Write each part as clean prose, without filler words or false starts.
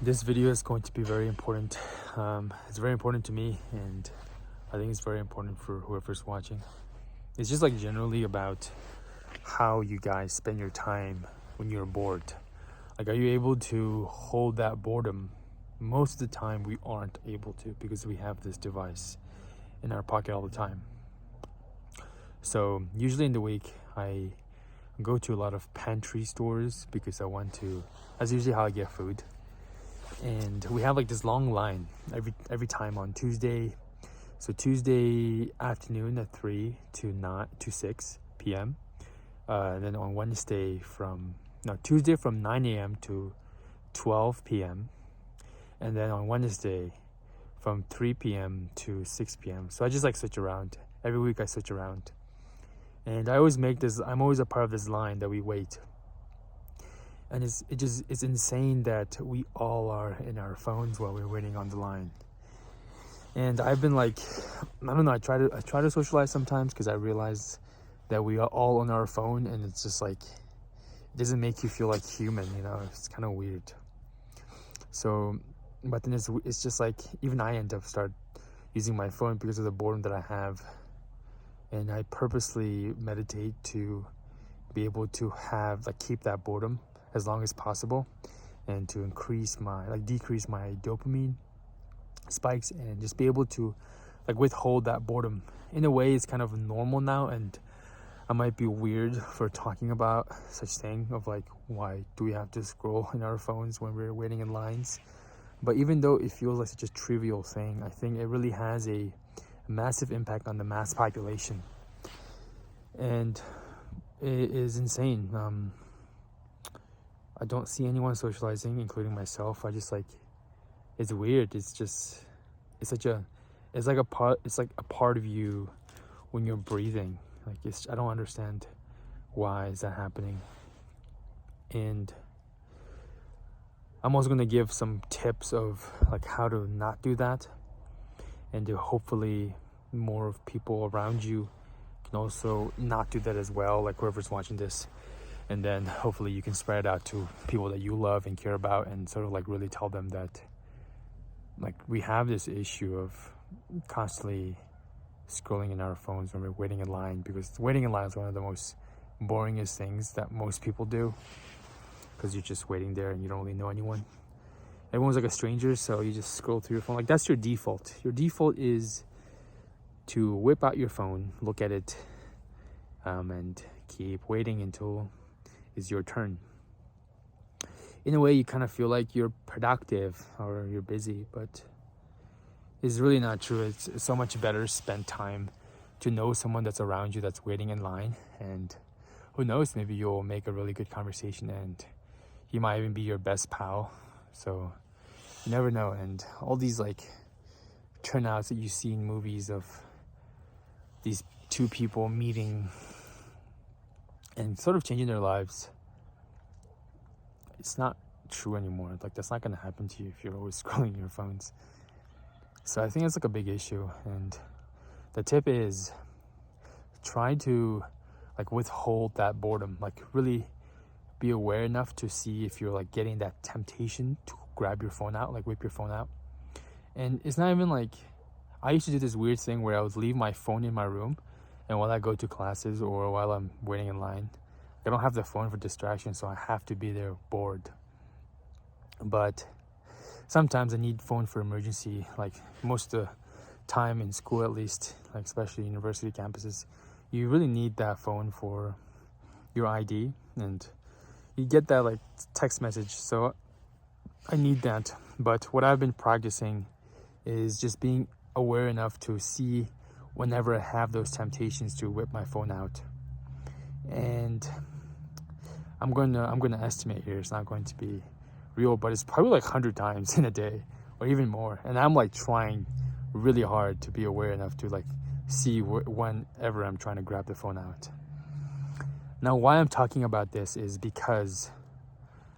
This video is going to be very important. It's very important to me, and I think it's very important for whoever's watching. It's just like generally about how you guys spend your time when you're bored. Like, are you able to hold that boredom? Most of the time, we aren't able to because we have this device in our pocket all the time. So, usually in the week, I go to a lot of pantry stores because I want to. That's usually how I get food. And we have like this long line every time on Tuesday. So Tuesday afternoon at 3 to 6 p.m. And then on Tuesday from 9 a.m. to 12 p.m. And then on Wednesday from 3 p.m. to 6 p.m. So I just like switch around. Every week I switch around. And I'm always a part of this line that we wait. And it's insane that we all are in our phones while we're waiting on the line. And I've been like, I don't know, I try to socialize sometimes because I realize that we are all on our phone, and it's just like, it doesn't make you feel like human, it's kind of weird. So, but then it's just like, even I end up start using my phone because of the boredom that I have. And I purposely meditate to be able to keep that boredom as long as possible, and to decrease my dopamine spikes, and just be able to withhold that boredom. In a way, it's kind of normal now, and I might be weird for talking about such thing of like, why do we have to scroll in our phones when we're waiting in lines? But even though it feels like such a trivial thing, I think it really has a massive impact on the mass population, and it is insane. I don't see anyone socializing, including myself. It's weird. It's like a part of you when you're breathing. I don't understand why is that happening. And I'm also going to give some tips of how to not do that, and to hopefully more of people around you can also not do that as well, like whoever's watching this. And then hopefully you can spread it out to people that you love and care about, and sort of really tell them that we have this issue of constantly scrolling in our phones when we're waiting in line, because waiting in line is one of the most boringest things that most people do, because you're just waiting there and you don't really know anyone. Everyone's like a stranger, so you just scroll through your phone. That's your default. Your default is to whip out your phone, look at it, and keep waiting until it's your turn. In a way, you kind of feel like you're productive or you're busy, but it's really not true. It's so much better to spend time to know someone that's around you that's waiting in line, and who knows, maybe you'll make a really good conversation, and he might even be your best pal. So you never know. And all these turnouts that you see in movies of these two people meeting and sort of changing their lives, it's not true anymore. That's not going to happen to you if you're always scrolling your phones. So I think it's a big issue, and the tip is try to withhold that boredom. Really be aware enough to see if you're getting that temptation to grab your phone out, whip your phone out. And it's not even I used to do this weird thing where I would leave my phone in my room, and while I go to classes or while I'm waiting in line, I don't have the phone for distraction, so I have to be there bored. But sometimes I need phone for emergency, most of the time in school, at least, especially university campuses. You really need that phone for your ID, and you get that text message, so I need that. But what I've been practicing is just being aware enough to see whenever I have those temptations to whip my phone out. And I'm gonna estimate here, it's not going to be real, but it's probably 100 times in a day or even more. And I'm trying really hard to be aware enough to see whenever I'm trying to grab the phone out. Now, why I'm talking about this is because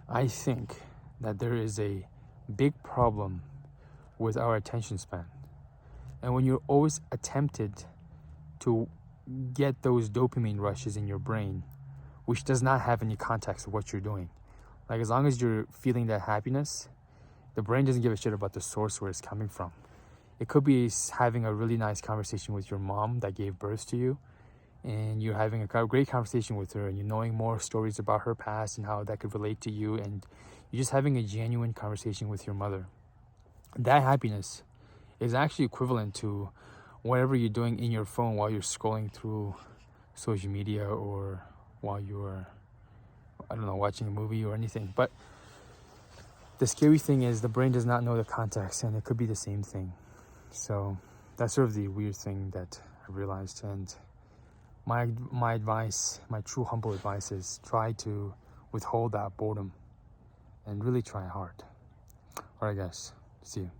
I think that there is a big problem with our attention span. And when you're always attempted to get those dopamine rushes in your brain, which does not have any context of what you're doing, as long as you're feeling that happiness, the brain doesn't give a shit about the source where it's coming from. It could be having a really nice conversation with your mom that gave birth to you, and you're having a great conversation with her, and you're knowing more stories about her past and how that could relate to you, and you're just having a genuine conversation with your mother. That happiness is actually equivalent to whatever you're doing in your phone while you're scrolling through social media, or while you're, I don't know, watching a movie or anything. But the scary thing is the brain does not know the context, and it could be the same thing. So that's sort of the weird thing that I realized. And my advice, my true humble advice, is try to withhold that boredom and really try hard. All right, guys, see you.